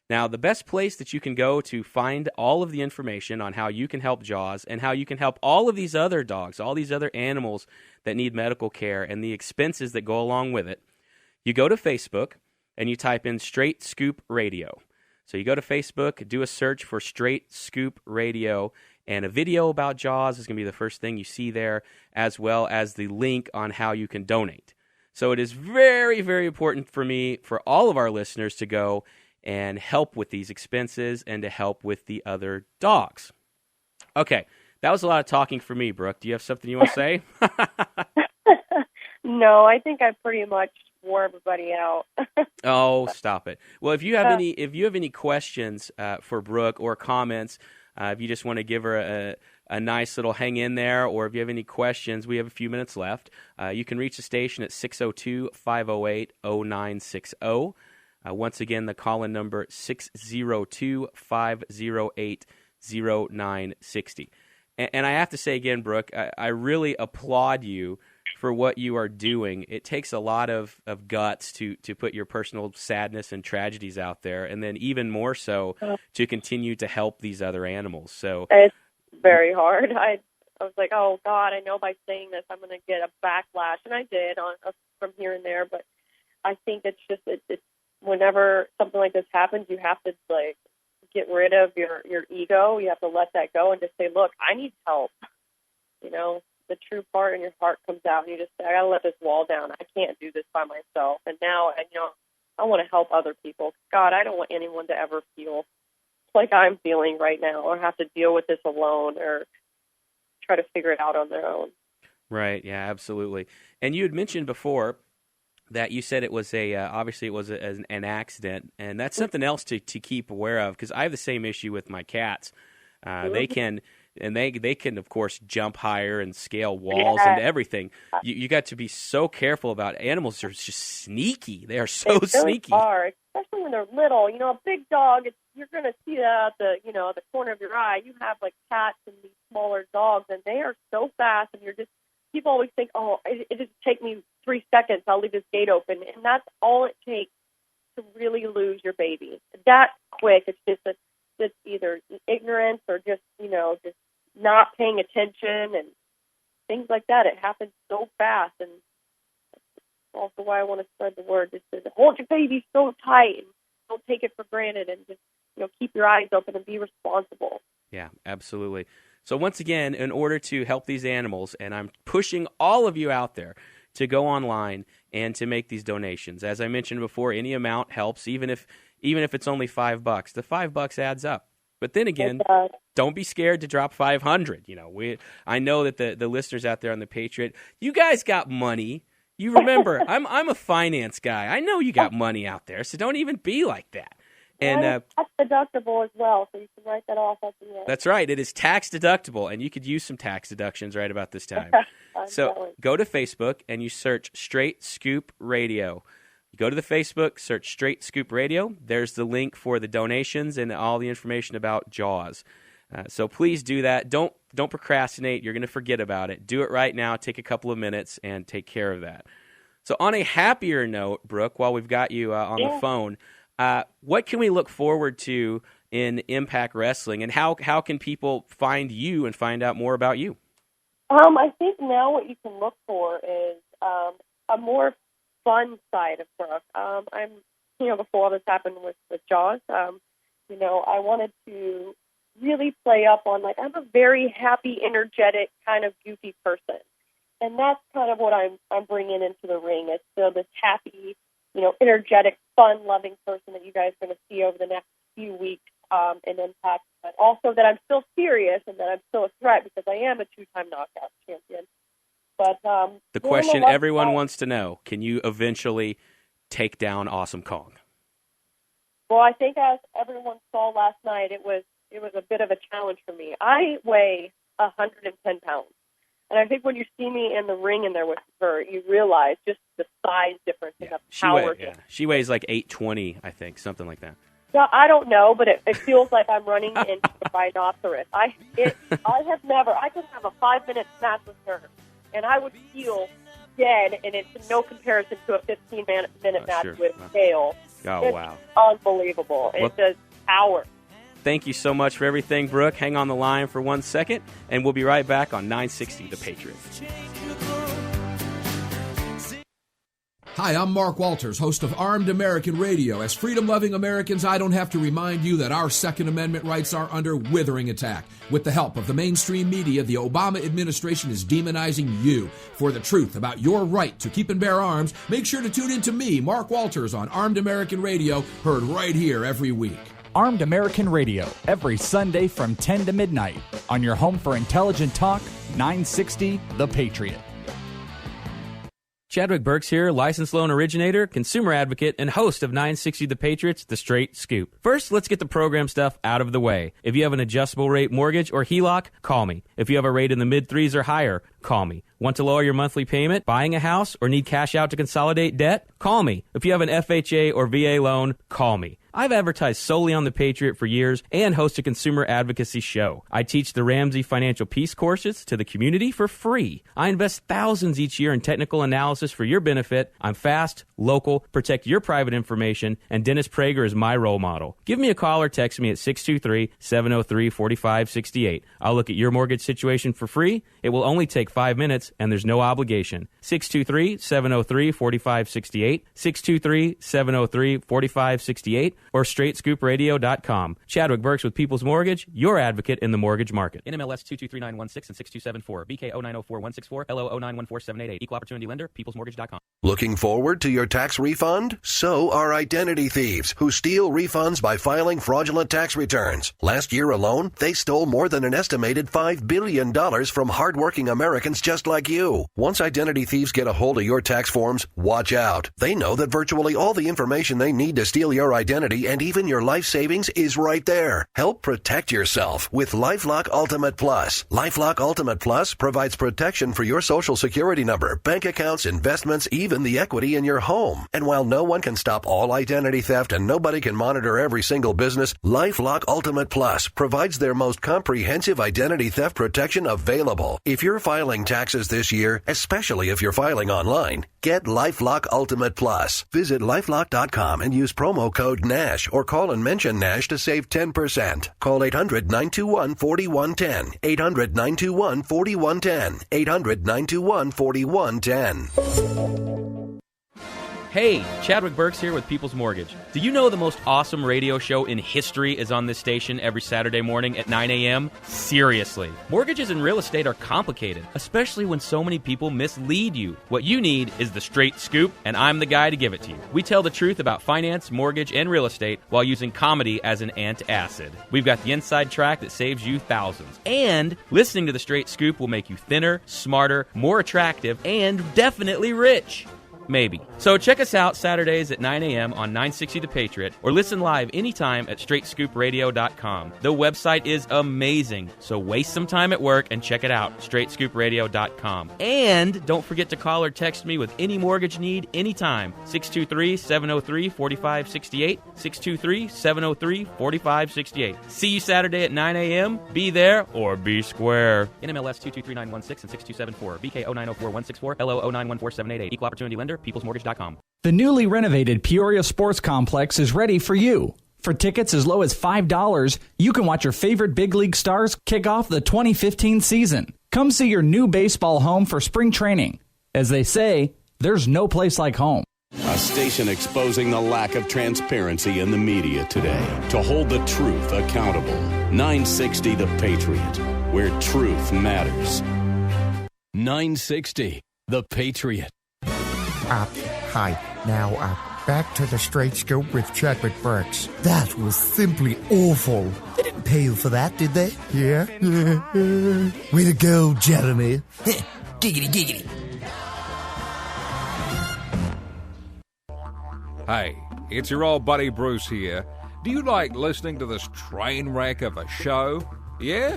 S2: Now, the best place that you can go to find all of the information on how you can help Jawz and how you can help all of these other dogs, all these other animals that need medical care and the expenses that go along with it, you go to Facebook and you type in Straight Scoop Radio. So you go to Facebook, do a search for Straight Scoop Radio, and a video about Jawz is going to be the first thing you see there, as well as the link on how you can donate. So it is very, very important for me, for all of our listeners, to go and help with these expenses and to help with the other dogs. Okay, that was a lot of talking for me, Brooke. Do you have something you want to say?
S5: No, I think I pretty much wore everybody out.
S2: Oh, stop it. Well, if you have any questions for Brooke or comments, if you just want to give her a nice little hang in there, or if you have any questions, we have a few minutes left. You can reach the station at 602-508-0960. Once again, the call-in number 602-508-0960. And I have to say again, Brooke, I really applaud you for what you are doing. It takes a lot of guts to put your personal sadness and tragedies out there, and then even more so to continue to help these other animals. So
S5: it's very hard. I was like, oh, God, I know by saying this I'm going to get a backlash, and I did from here and there, but I think it's just it's whenever something like this happens, you have to get rid of your ego. You have to let that go and just say, look, I need help. You know, the true part in your heart comes out, and you just say, I got to let this wall down. I can't do this by myself. And now, I want to help other people. God, I don't want anyone to ever feel like I'm feeling right now, or have to deal with this alone, or try to figure it out on their own.
S2: Right. Yeah, absolutely. And you had mentioned before that you said it was obviously it was an accident, and that's something else to keep aware of, because I have the same issue with my cats. They can of course jump higher and scale walls and everything. You got to be so careful about animals. They're just sneaky. They are so sneaky.
S5: They are, especially when they're little. You know, a big dog, you're going to see that at the corner of your eye. You have cats and these smaller dogs, and they are so fast, and people always think, oh, it just take me 3 seconds, I'll leave this gate open. And that's all it takes to really lose your baby. That quick. It's just it's either ignorance or just not paying attention and things like that. It happens so fast. And that's also why I want to spread the word. Just to hold your baby so tight and don't take it for granted, and just keep your eyes open and be responsible.
S2: Yeah, absolutely. So once again, in order to help these animals, and I'm pushing all of you out there to go online and to make these donations. As I mentioned before, any amount helps, even if it's only $5. The $5 adds up. But then again, don't be scared to drop $500. I know that the listeners out there on the Patriot, you guys got money. You remember, I'm a finance guy. I know you got money out there, so don't even be like that. And
S5: that's deductible as well, so you can write that off at the end.
S2: That's right. It is tax deductible, and you could use some tax deductions right about this time. So go to Facebook, and you search Straight Scoop Radio. You go to the Facebook, search Straight Scoop Radio. There's the link for the donations and all the information about Jawz. So please do that. Don't procrastinate. You're going to forget about it. Do it right now. Take a couple of minutes and take care of that. So on a happier note, Brooke, while we've got you on the phone, what can we look forward to in Impact Wrestling, and how can people find you and find out more about you?
S5: I think now what you can look for is a more fun side of Brooke. Before all this happened with Jawz, I wanted to really play up on, I'm a very happy, energetic, kind of goofy person. And that's kind of what I'm bringing into the ring. It's still this happy, energetic, fun-loving person that you guys are going to see over the next few weeks in Impact, but also that I'm still serious and that I'm still a threat because I am a 2-time knockout champion. But
S2: the question everyone wants to know, can you eventually take down Awesome Kong?
S5: Well, I think as everyone saw last night, it was a bit of a challenge for me. I weigh 110 pounds. And I think when you see me in the ring in there with her, you realize just the size difference and the power.
S2: She weighs like 820, I think, something like that.
S5: No, I don't know, but it feels like I'm running into a rhinoceros. I could have a 5-minute match with her, and I would feel dead, and it's no comparison to a 15-minute match with Dale.
S2: Oh, wow.
S5: Unbelievable. It's just power.
S2: Thank you so much for everything, Brooke. Hang on the line for 1 second, and we'll be right back on 960 The Patriot.
S18: Hi, I'm Mark Walters, host of Armed American Radio. As freedom-loving Americans, I don't have to remind you that our Second Amendment rights are under withering attack. With the help of the mainstream media, the Obama administration is demonizing you. For the truth about your right to keep and bear arms, make sure to tune in to me, Mark Walters, on Armed American Radio, heard right here every week.
S12: Armed American Radio, every Sunday from 10 to midnight, on your home for intelligent talk, 960 The Patriot.
S2: Chadwick Burks here, licensed loan originator, consumer advocate, and host of 960 The Patriots, The Straight Scoop. First, let's get the program stuff out of the way. If you have an adjustable rate mortgage or HELOC, call me. If you have a rate in the mid-3s or higher, call me. Want to lower your monthly payment, buying a house, or need cash out to consolidate debt? Call me. If you have an FHA or VA loan, call me. I've advertised solely on The Patriot for years and host a consumer advocacy show. I teach the Ramsey Financial Peace courses to the community for free. I invest thousands each year in technical analysis for your benefit. I'm fast, local, protect your private information, and Dennis Prager is my role model. Give me a call or text me at 623-703-4568. I'll look at your mortgage situation for free. It will only take 5 minutes, and there's no obligation. 623-703-4568, 623-703-4568, or straightscoopradio.com. Chadwick Burks with People's Mortgage, your advocate in the mortgage market. NMLS 223916 and 6274, BK 0904164, LO 0914788. Equal opportunity lender, peoplesmortgage.com.
S19: Looking forward to your tax refund? So are identity thieves who steal refunds by filing fraudulent tax returns. Last year alone, they stole more than an estimated $5 billion from hardworking Americans just like you. Once identity thieves get a hold of your tax forms, watch out. They know that virtually all the information they need to steal your identity and even your life savings is right there. Help protect yourself with LifeLock Ultimate Plus. LifeLock Ultimate Plus provides protection for your Social Security number, bank accounts, investments, even the equity in your home. And while no one can stop all identity theft and nobody can monitor every single business, LifeLock Ultimate Plus provides their most comprehensive identity theft protection available. If you're filing taxes this year, especially if you're filing online, get LifeLock Ultimate Plus. Visit LifeLock.com and use promo code NASH or call and mention NASH to save 10%. Call 800-921-4110. 800-921-4110. 800-921-4110.
S2: Hey, Chadwick Burks here with People's Mortgage. Do you know the most awesome radio show in history is on this station every Saturday morning at 9 a.m.? Seriously. Mortgages and real estate are complicated, especially when so many people mislead you. What you need is the straight scoop, and I'm the guy to give it to you. We tell the truth about finance, mortgage, and real estate while using comedy as an antacid. We've got the inside track that saves you thousands. And listening to the straight scoop will make you thinner, smarter, more attractive, and definitely rich. Maybe. So check us out Saturdays at 9 a.m. on 960 The Patriot, or listen live anytime at straightscoopradio.com. The website is amazing, so waste some time at work and check it out, straightscoopradio.com. And don't forget to call or text me with any mortgage need anytime, 623-703-4568, 623-703-4568. See you Saturday at 9 a.m. Be there or be square. NMLS 223916 and 6274, BK 0904164, LO 0914788. Equal opportunity lender, peoplesmortgage.com.
S12: The newly renovated Peoria Sports Complex is ready for you. For tickets as low as $5, you can watch your favorite big league stars kick off the 2015 season. Come see your new baseball home for spring training. As they say, there's no place like home.
S6: A station exposing the lack of transparency in the media today to hold the truth accountable. 960 The Patriot, where truth matters. 960 The Patriot.
S20: Hi. Now,
S11: Back to the Straight Scoop with Chadwick Burks. That was simply awful. They didn't pay you for that, did they? Yeah? Way to go, Jeremy.
S17: Giggity, giggity.
S20: Hey, it's your old buddy Bruce here. Do you like listening to this train wreck of a show? Yeah?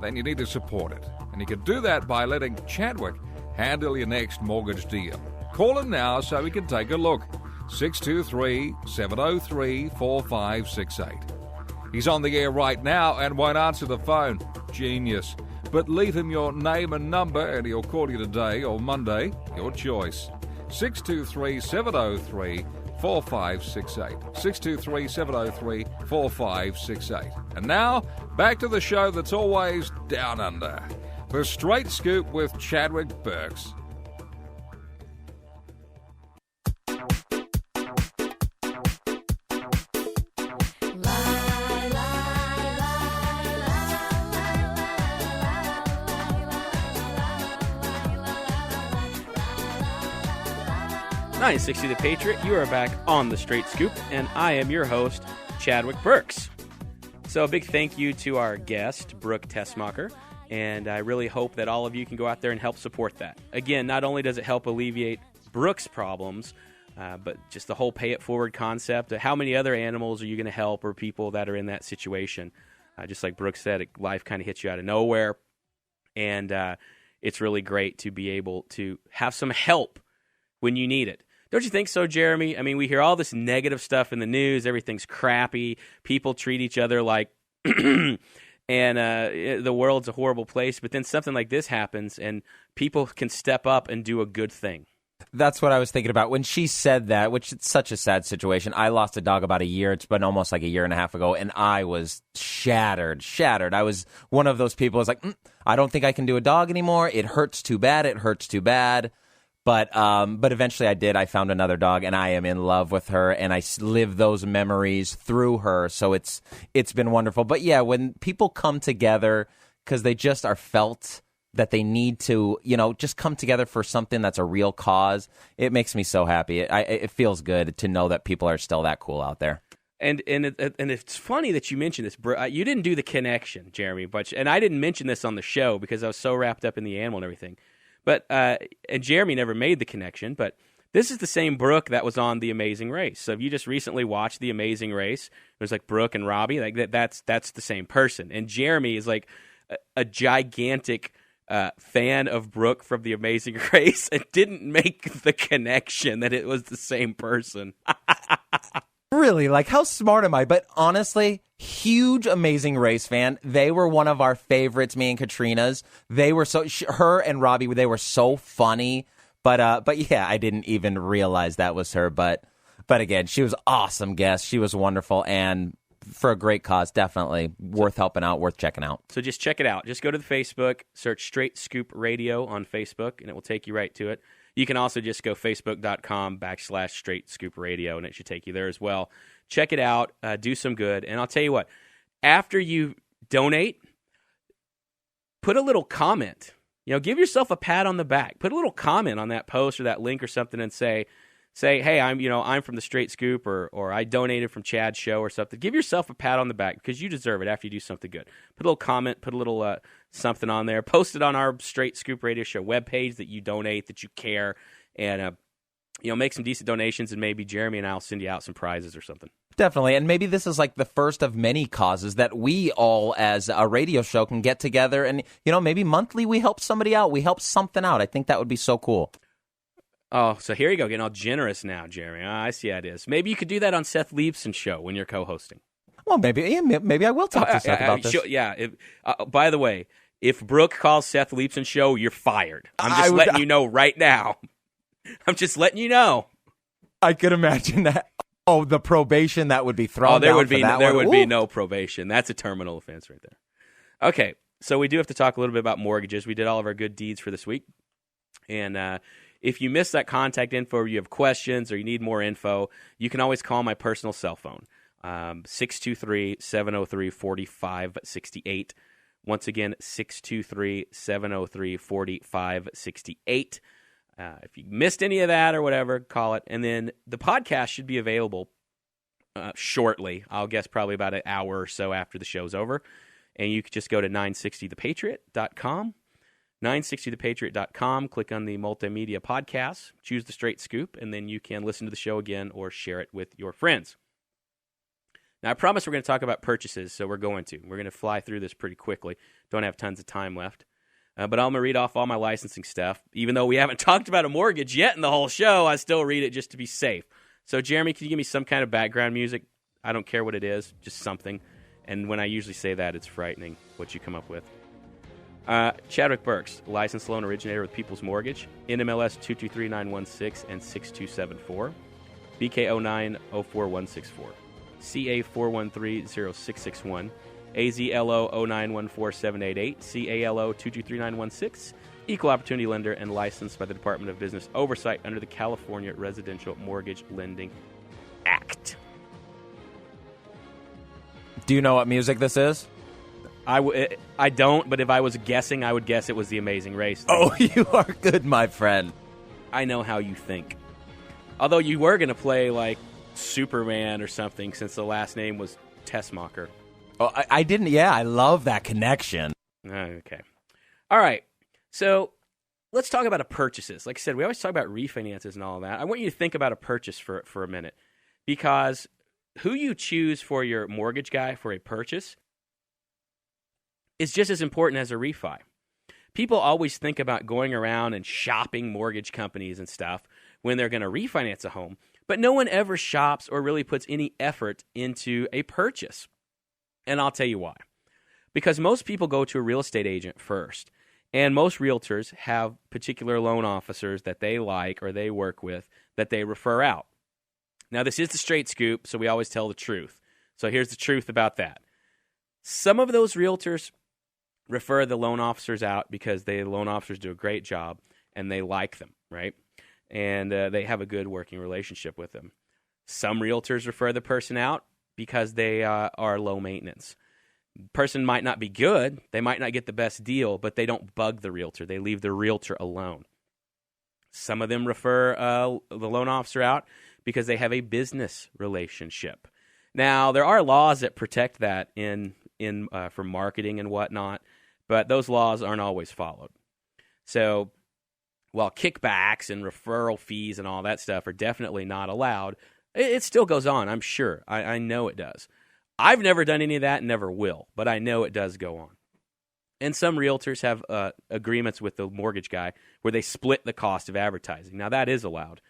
S20: Then you need to support it. And you can do that by letting Chadwick handle your next mortgage deal. Call him now so we can take a look. 623-703-4568. He's on the air right now and won't answer the phone. Genius. But leave him your name and number and he'll call you today or Monday. Your choice. 623-703-4568. 623-703-4568. And now, back to the show that's always down under. The Straight Scoop with Chadwick Burks.
S2: .960 The Patriot, you are back on The Straight Scoop, and I am your host, Chadwick Burks. So a big thank you to our guest, Brooke Tessmacher, and I really hope that all of you can go out there and help support that. Again, not only does it help alleviate Brooke's problems, but just the whole pay-it-forward concept. How many other animals are you going to help or people that are in that situation? Just like Brooke said, life kind of hits you out of nowhere, and it's really great to be able to have some help when you need it. Don't you think so, Jeremy? I mean, we hear all this negative stuff in the news. Everything's crappy. People treat each other like, and the world's a horrible place. But then something like this happens, and people can step up and do a good thing.
S3: That's what I was thinking about when she said that, which it's such a sad situation. I lost a dog about a year. It's been almost like a year and a half ago, and I was shattered. I was one of those people who was like, I don't think I can do a dog anymore. It hurts too bad. But eventually I did. I found another dog, and I am in love with her, and I live those memories through her. So it's been wonderful. But yeah, when people come together because they just are felt that they need to, just come together for something that's a real cause, it makes me so happy. It feels good to know that people are still that cool out there.
S2: And it's funny that you mentioned this. You didn't do the connection, Jeremy, and I didn't mention this on the show because I was so wrapped up in the animal and everything. But and Jeremy never made the connection, but this is the same Brooke that was on The Amazing Race. So if you just recently watched The Amazing Race, there's like Brooke and Robbie, like that's the same person. And Jeremy is like a gigantic fan of Brooke from The Amazing Race and didn't make the connection that it was the same person.
S3: Really? Like, how smart am I? But honestly, huge Amazing Race fan. They were one of our favorites, me and Katrina's. They were her and Robbie, they were so funny. But yeah, I didn't even realize that was her. But again, she was an awesome guest. She was wonderful, and for a great cause, definitely worth helping out, worth checking out.
S2: So just check it out. Just go to the Facebook, search Straight Scoop Radio on Facebook, and it will take you right to it. You can also just go facebook.com/Straight Scoop Radio, and it should take you there as well. Check it out. Do some good. And I'll tell you what, after you donate, put a little comment. Give yourself a pat on the back. Put a little comment on that post or that link or something and say, hey, I'm from the Straight Scoop, or I donated from Chad's show or something. Give yourself a pat on the back because you deserve it after you do something good. Put a little comment, put a little something on there. Post it on our Straight Scoop Radio Show webpage that you donate, that you care, and make some decent donations, and maybe Jeremy and I will send you out some prizes or something.
S3: Definitely, and maybe this is like the first of many causes that we all, as a radio show, can get together and, maybe monthly we help somebody out. We help something out. I think that would be so cool.
S2: Oh, so here you go, getting all generous now, Jeremy. I see how it is. Maybe you could do that on Seth Leibson's show when you're co-hosting.
S3: Well, maybe I will talk to Seth about this.
S2: Sure, yeah. By the way, if Brooke calls Seth Leibson's show, you're fired. I'm just letting you know right now. I'm just letting you know.
S3: I could imagine that. Oh, the probation that would be thrown.
S2: There would
S3: down
S2: be no probation. That's a terminal offense right there. Okay, so we do have to talk a little bit about mortgages. We did all of our good deeds for this week, and if you missed that contact info, or you have questions, or you need more info, you can always call my personal cell phone, 623-703-4568. Once again, 623-703-4568. If you missed any of that or whatever, call it. And then the podcast should be available shortly. I'll guess probably about an hour or so after the show's over. And you could just go to 960thepatriot.com. 960thepatriot.com, click on the multimedia podcast, choose the Straight Scoop, and then you can listen to the show again or share it with your friends. Now, I promise we're going to talk about purchases, so we're going to. We're going to fly through this pretty quickly. Don't have tons of time left. But I'm going to read off all my licensing stuff. Even though we haven't talked about a mortgage yet in the whole show, I still read it just to be safe. So, Jeremy, can you give me some kind of background music? I don't care what it is, just something. And when I usually say that, it's frightening what you come up with. Chadwick Burks, licensed loan originator with People's Mortgage, NMLS 223916 and 6274, BK09 04164, CA 4130661, AZLO 0914788, CALO 223916, Equal Opportunity Lender, and licensed by the Department of Business Oversight under the California Residential Mortgage Lending Act.
S3: Do you know what music this is?
S2: I don't, but if I was guessing, I would guess it was The Amazing Race thing.
S3: Oh, you are good, my friend.
S2: I know how you think. Although you were going to play, like, Superman or something, since the last name was Tessmacher.
S3: Oh, I didn't. Yeah, I love that connection.
S2: Okay. All right. So let's talk about purchases. Like I said, we always talk about refinances and all that. I want you to think about a purchase for a minute, because who you choose for your mortgage guy for a purchase is just as important as a refi. People always think about going around and shopping mortgage companies and stuff when they're going to refinance a home, but no one ever shops or really puts any effort into a purchase. And I'll tell you why. Because most people go to a real estate agent first, and most realtors have particular loan officers that they like or they work with that they refer out. Now, this is the Straight Scoop, so we always tell the truth. So here's the truth about that. Some of those realtors refer the loan officers out because the loan officers do a great job and they like them, right? And they have a good working relationship with them. Some realtors refer the person out because they are low maintenance. Person might not be good, they might not get the best deal, but they don't bug the realtor. They leave the realtor alone. Some of them refer the loan officer out because they have a business relationship. Now, there are laws that protect that for marketing and whatnot, but those laws aren't always followed. So while kickbacks and referral fees and all that stuff are definitely not allowed, it still goes on, I'm sure. I know it does. I've never done any of that and never will, but I know it does go on. And some realtors have agreements with the mortgage guy where they split the cost of advertising. Now, that is allowed.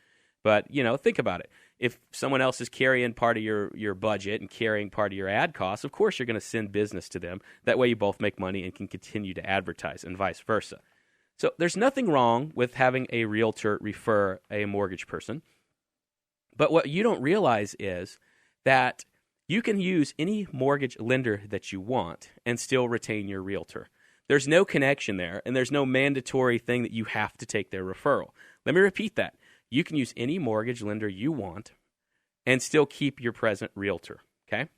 S2: But, think about it. If someone else is carrying part of your budget and carrying part of your ad costs, of course you're going to send business to them. That way you both make money and can continue to advertise and vice versa. So there's nothing wrong with having a realtor refer a mortgage person. But what you don't realize is that you can use any mortgage lender that you want and still retain your realtor. There's no connection there, and there's no mandatory thing that you have to take their referral. Let me repeat that. You can use any mortgage lender you want and still keep your present realtor, okay?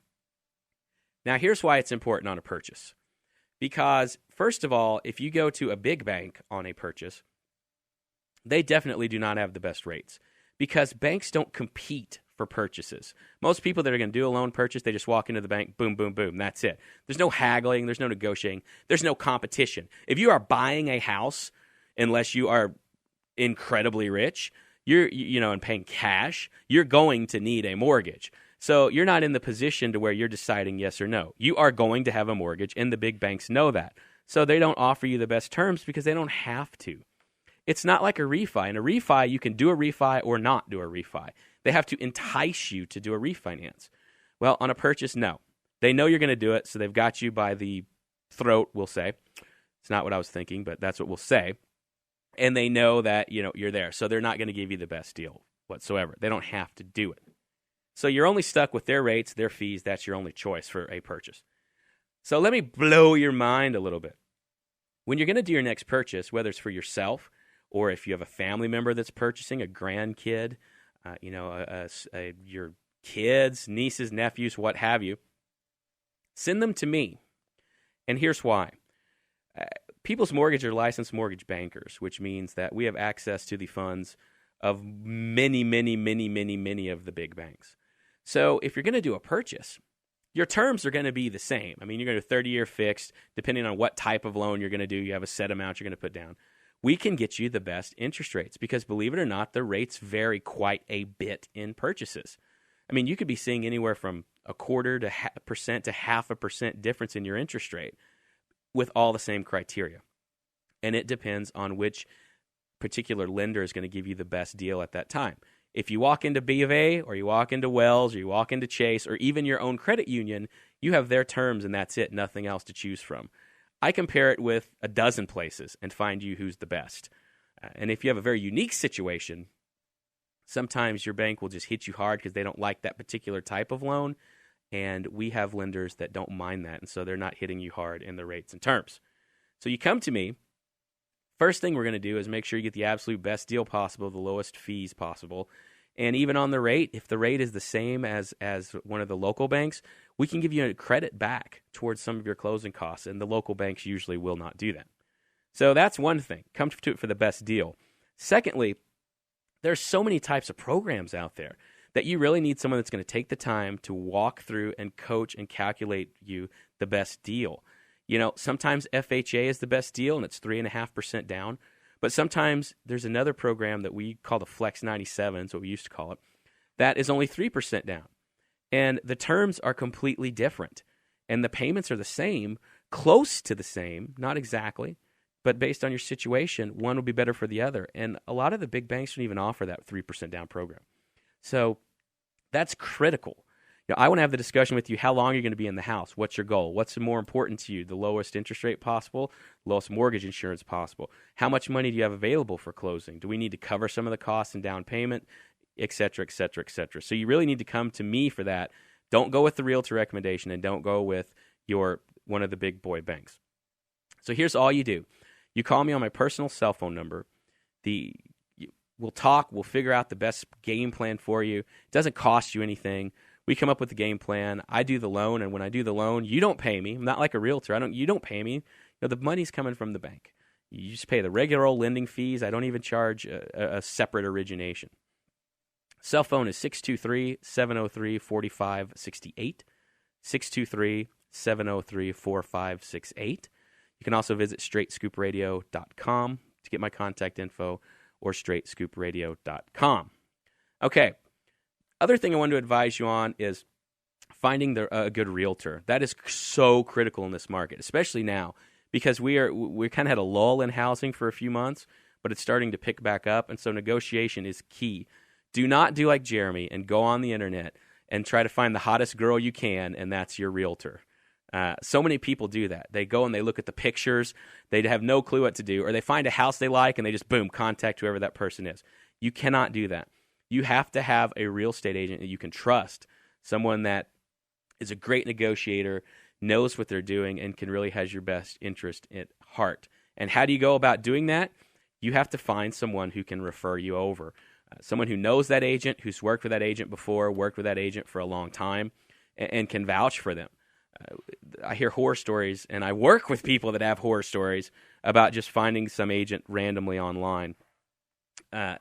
S2: Now, here's why it's important on a purchase. Because, first of all, if you go to a big bank on a purchase, they definitely do not have the best rates because banks don't compete for purchases. Most people that are going to do a loan purchase, they just walk into the bank, boom, boom, boom, that's it. There's no haggling, there's no negotiating, there's no competition. If you are buying a house, unless you are incredibly rich, and paying cash, you're going to need a mortgage. So you're not in the position to where you're deciding yes or no. You are going to have a mortgage, and the big banks know that. So they don't offer you the best terms because they don't have to. It's not like a refi. In a refi, you can do a refi or not do a refi. They have to entice you to do a refinance. Well, on a purchase, no. They know you're going to do it, so they've got you by the throat, we'll say. It's not what I was thinking, but that's what we'll say. And they know that, you're there. So they're not going to give you the best deal whatsoever. They don't have to do it. So you're only stuck with their rates, their fees. That's your only choice for a purchase. So let me blow your mind a little bit. When you're going to do your next purchase, whether it's for yourself or if you have a family member that's purchasing, a grandkid, your kids, nieces, nephews, what have you, send them to me. And here's why. People's Mortgage are licensed mortgage bankers, which means that we have access to the funds of many, many, many, many, many of the big banks. So if you're going to do a purchase, your terms are going to be the same. I mean, you're going to 30-year fixed. Depending on what type of loan you're going to do, you have a set amount you're going to put down. We can get you the best interest rates because, believe it or not, the rates vary quite a bit in purchases. I mean, you could be seeing anywhere from 0.25% to 0.5% difference in your interest rate with all the same criteria. And it depends on which particular lender is going to give you the best deal at that time. If you walk into B of A or you walk into Wells or you walk into Chase or even your own credit union, you have their terms and that's it, nothing else to choose from. I compare it with a dozen places and find you who's the best. And if you have a very unique situation, sometimes your bank will just hit you hard because they don't like that particular type of loan. And we have lenders that don't mind that, and so they're not hitting you hard in the rates and terms. So you come to me. First thing we're going to do is make sure you get the absolute best deal possible, the lowest fees possible. And even on the rate, if the rate is the same as one of the local banks, we can give you a credit back towards some of your closing costs, and the local banks usually will not do that. So that's one thing. Come to it for the best deal. Secondly, there's so many types of programs out there that you really need someone that's going to take the time to walk through and coach and calculate you the best deal. You know, sometimes FHA is the best deal, and it's 3.5% down. But sometimes there's another program that we call the Flex 97, is what we used to call it, that is only 3% down. And the terms are completely different. And the payments are the same, close to the same, not exactly, but based on your situation, one will be better for the other. And a lot of the big banks don't even offer that 3% down program. So that's critical. You know, I want to have the discussion with you, how long you're going to be in the house. What's your goal? What's more important to you? The lowest interest rate possible, lowest mortgage insurance possible. How much money do you have available for closing? Do we need to cover some of the costs and down payment, et cetera, et cetera, et cetera? So you really need to come to me for that. Don't go with the realtor recommendation, and don't go with one of the big boy banks. So here's all you do. You call me on my personal cell phone number. We'll talk. We'll figure out the best game plan for you. It doesn't cost you anything. We come up with the game plan. I do the loan, and when I do the loan, you don't pay me. I'm not like a realtor. You don't pay me. You know, the money's coming from the bank. You just pay the regular old lending fees. I don't even charge a separate origination. Cell phone is 623-703-4568. 623-703-4568. You can also visit straightscoopradio.com to get my contact info, or straightscoopradio.com. Okay. Other thing I wanted to advise you on is finding a good realtor. That is so critical in this market, especially now, because we kind of had a lull in housing for a few months, but it's starting to pick back up, and so negotiation is key. Do not do like Jeremy and go on the internet and try to find the hottest girl you can, and that's your realtor. So many people do that. They go and they look at the pictures. They have no clue what to do, or they find a house they like and they just, boom, contact whoever that person is. You cannot do that. You have to have a real estate agent that you can trust, someone that is a great negotiator, knows what they're doing, and can really has your best interest at heart. And how do you go about doing that? You have to find someone who can refer you over, someone who knows that agent, who's worked with that agent before, worked with that agent for a long time, and can vouch for them. I hear horror stories, and I work with people that have horror stories about just finding some agent randomly online.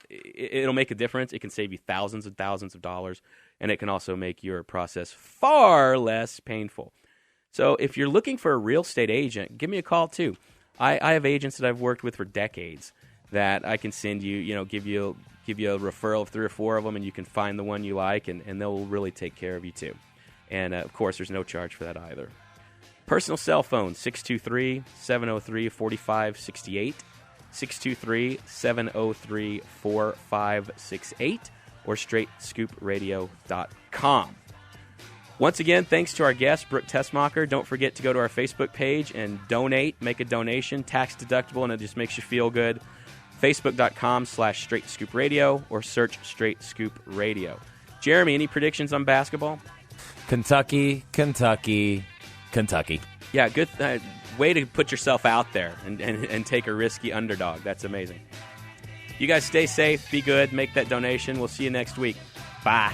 S2: It'll make a difference. It can save you thousands and thousands of dollars, and it can also make your process far less painful. So if you're looking for a real estate agent, give me a call too. I have agents that I've worked with for decades that I can send you, give you a referral of 3 or 4 of them, and you can find the one you like, and they'll really take care of you too. And, of course, there's no charge for that either. Personal cell phone, 623-703-4568. 623-703-4568, or straightscoopradio.com. Once again, thanks to our guest, Brooke Tessmacher. Don't forget to go to our Facebook page and donate, make a donation, tax deductible, and it just makes you feel good. Facebook.com/straightscoopradio, or search Straight Scoop Radio. Jeremy, any predictions on basketball?
S3: Kentucky.
S2: Yeah, good way to put yourself out there and take a risky underdog. That's amazing. You guys stay safe, be good, make that donation. We'll see you next week. Bye.